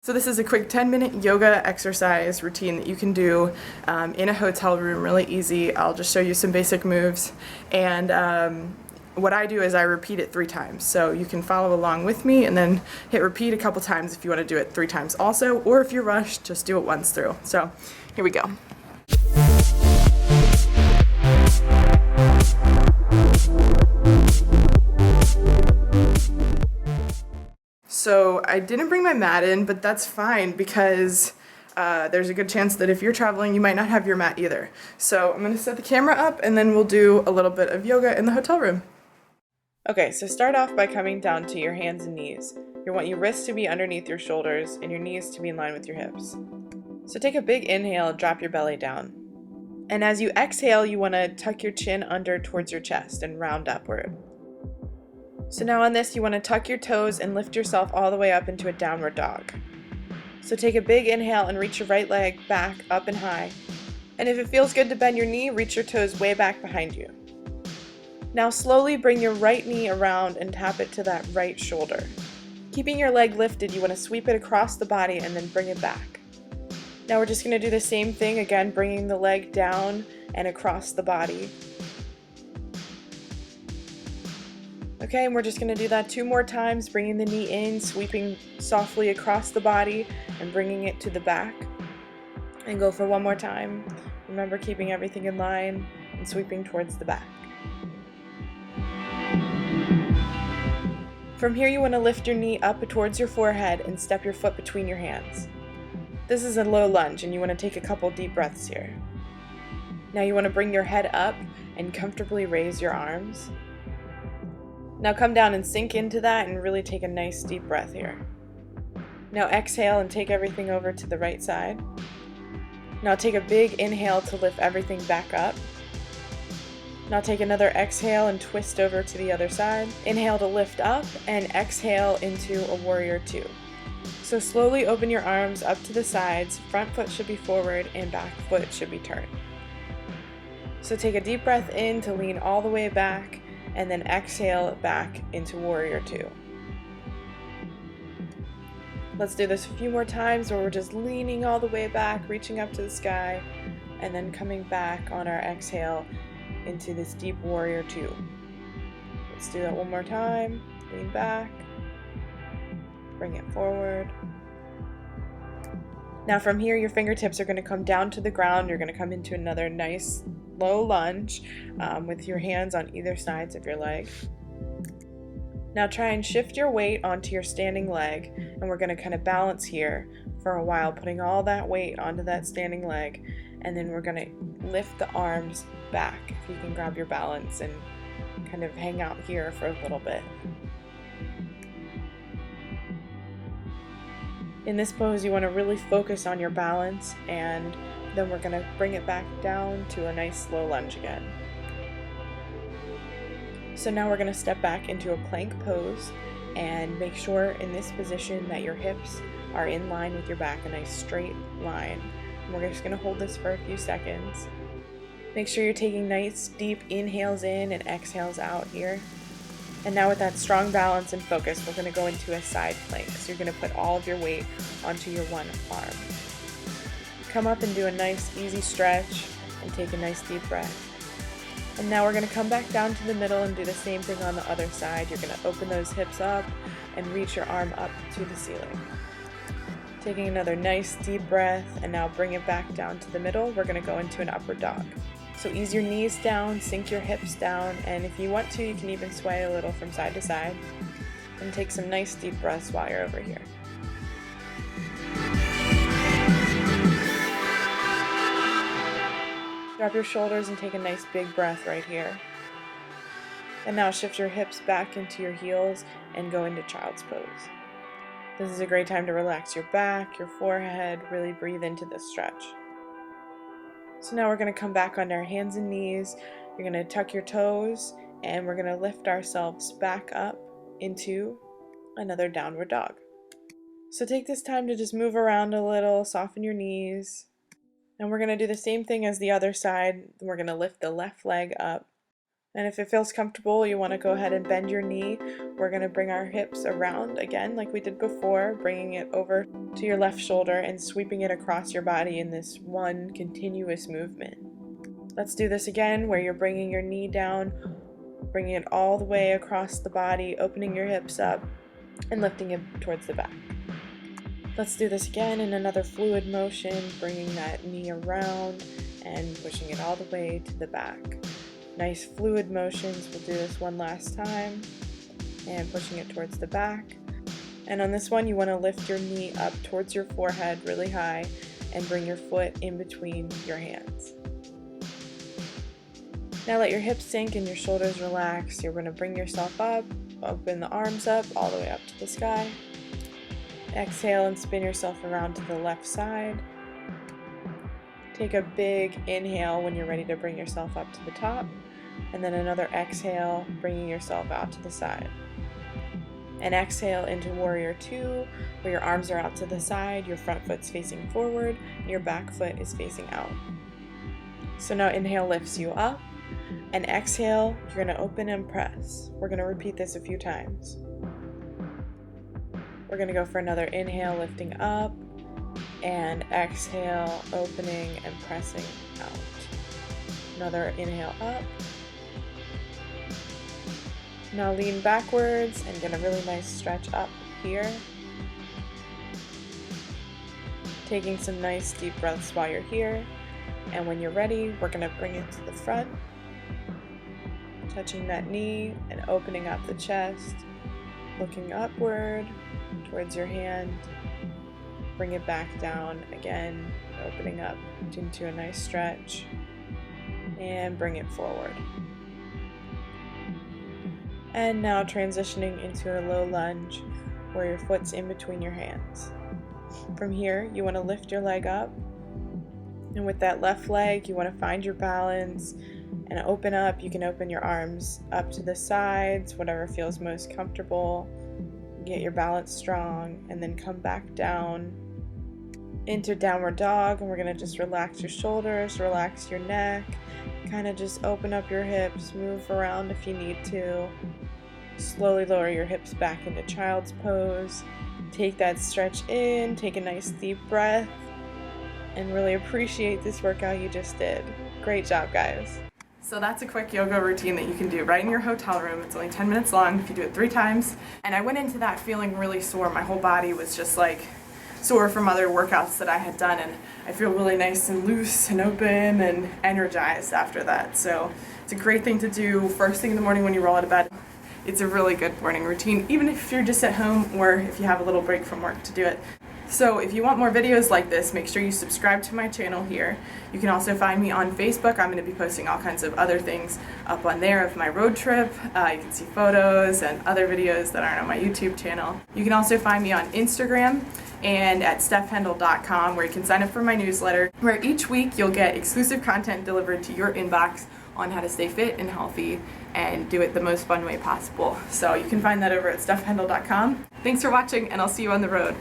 So this is a quick 10-minute yoga exercise routine that you can do in a hotel room, really easy. I'll just show you some basic moves, and what I do is I repeat it 3 times. So you can follow along with me and then hit repeat a couple times if you want to do it 3 times also, or if you're rushed, just do it once through. So here we go. So I didn't bring my mat in, but that's fine because there's a good chance that if you're traveling, you might not have your mat either. So I'm gonna set the camera up and then we'll do a little bit of yoga in the hotel room. Okay, so start off by coming down to your hands and knees. You want your wrists to be underneath your shoulders and your knees to be in line with your hips. So take a big inhale and drop your belly down. And as you exhale, you wanna tuck your chin under towards your chest and round upward. So now on this, you want to tuck your toes and lift yourself all the way up into a downward dog. So take a big inhale and reach your right leg back up and high. And if it feels good to bend your knee, reach your toes way back behind you. Now slowly bring your right knee around and tap it to that right shoulder. Keeping your leg lifted, you want to sweep it across the body and then bring it back. Now we're just going to do the same thing again, bringing the leg down and across the body. Okay, and we're just going to do that 2 more times, bringing the knee in, sweeping softly across the body, and bringing it to the back. And go for 1 more time. Remember, keeping everything in line and sweeping towards the back. From here, you want to lift your knee up towards your forehead and step your foot between your hands. This is a low lunge, and you want to take a couple deep breaths here. Now you want to bring your head up and comfortably raise your arms. Now come down and sink into that and really take a nice deep breath here. Now exhale and take everything over to the right side. Now take a big inhale to lift everything back up. Now take another exhale and twist over to the other side. Inhale to lift up and exhale into a warrior 2. So slowly open your arms up to the sides, front foot should be forward and back foot should be turned. So take a deep breath in to lean all the way back, and then exhale back into warrior 2. Let's do this a few more times where we're just leaning all the way back, reaching up to the sky, and then coming back on our exhale into this deep warrior 2. Let's do that 1 more time. Lean back, bring it forward. Now from here, your fingertips are going to come down to the ground. You're going to come into another nice low lunge with your hands on either sides of your leg. Now try and shift your weight onto your standing leg, and we're going to kind of balance here for a while, putting all that weight onto that standing leg, and then we're going to lift the arms back. If you can grab your balance and kind of hang out here for a little bit. In this pose, you want to really focus on your balance, and then we're going to bring it back down to a nice slow lunge again. So now we're going to step back into a plank pose and make sure in this position that your hips are in line with your back, a nice straight line. And we're just going to hold this for a few seconds. Make sure you're taking nice deep inhales in and exhales out here. And now with that strong balance and focus, we're going to go into a side plank. So you're going to put all of your weight onto your one arm. Come up and do a nice easy stretch and take a nice deep breath. And now we're going to come back down to the middle and do the same thing on the other side. You're going to open those hips up and reach your arm up to the ceiling. Taking another nice deep breath, and now bring it back down to the middle. We're going to go into an upward dog. So ease your knees down, sink your hips down, and if you want to, you can even sway a little from side to side. And take some nice deep breaths while you're over here. Drop your shoulders and take a nice big breath right here. And now shift your hips back into your heels and go into child's pose. This is a great time to relax your back, your forehead, really breathe into this stretch. So now we're going to come back on our hands and knees. You're going to tuck your toes, and we're going to lift ourselves back up into another downward dog. So take this time to just move around a little, soften your knees. And we're going to do the same thing as the other side. We're going to lift the left leg up And if it feels comfortable, you want to go ahead and bend your knee. We're going to bring our hips around again like we did before, bringing it over to your left shoulder and sweeping it across your body in this one continuous movement. Let's do this again, where you're bringing your knee down, bringing it all the way across the body, opening your hips up and lifting it towards the back. Let's do this again in another fluid motion, bringing that knee around and pushing it all the way to the back. Nice fluid motions. We'll do this one last time and pushing it towards the back. And on this one, you want to lift your knee up towards your forehead really high and bring your foot in between your hands. Now let your hips sink and your shoulders relax. You're going to bring yourself up, open the arms up all the way up to the sky. Exhale and spin yourself around to the left side. Take a big inhale when you're ready to bring yourself up to the top, and then another exhale, bringing yourself out to the side. And exhale into Warrior Two, where your arms are out to the side, your front foot's facing forward, and your back foot is facing out. So now inhale lifts you up, and exhale, you're going to open and press. We're going to repeat this a few times. We're going to go for another inhale, lifting up, and exhale, opening and pressing out. Another inhale up. Now lean backwards and get a really nice stretch up here. Taking some nice deep breaths while you're here. And when you're ready, we're going to bring it to the front, touching that knee and opening up the chest, looking upward towards your hand. Bring it back down again, opening up into a nice stretch, and bring it forward. And now transitioning into a low lunge where your foot's in between your hands. From here, you want to lift your leg up, and with that left leg, you want to find your balance and open up. You can open your arms up to the sides, whatever feels most comfortable. Get your balance strong, and then come back down into downward dog, and we're going to just relax your shoulders, relax your neck, kind of just open up your hips, move around if you need to. Slowly lower your hips back into child's pose. Take that stretch in, take a nice deep breath, and really appreciate this workout you just did. Great job, guys. So that's a quick yoga routine that you can do right in your hotel room. It's only 10 minutes long if you do it 3 times. And I went into that feeling really sore. My whole body was just like sore from other workouts that I had done, and I feel really nice and loose and open and energized after that. So it's a great thing to do first thing in the morning when you roll out of bed. It's a really good morning routine, even if you're just at home or if you have a little break from work to do it. So if you want more videos like this, make sure you subscribe to my channel here. You can also find me on Facebook. I'm going to be posting all kinds of other things up on there of my road trip. You can see photos and other videos that aren't on my YouTube channel. You can also find me on Instagram and at stephhendel.com, where you can sign up for my newsletter, where each week you'll get exclusive content delivered to your inbox on how to stay fit and healthy and do it the most fun way possible. So you can find that over at stephhendel.com. Thanks for watching, and I'll see you on the road.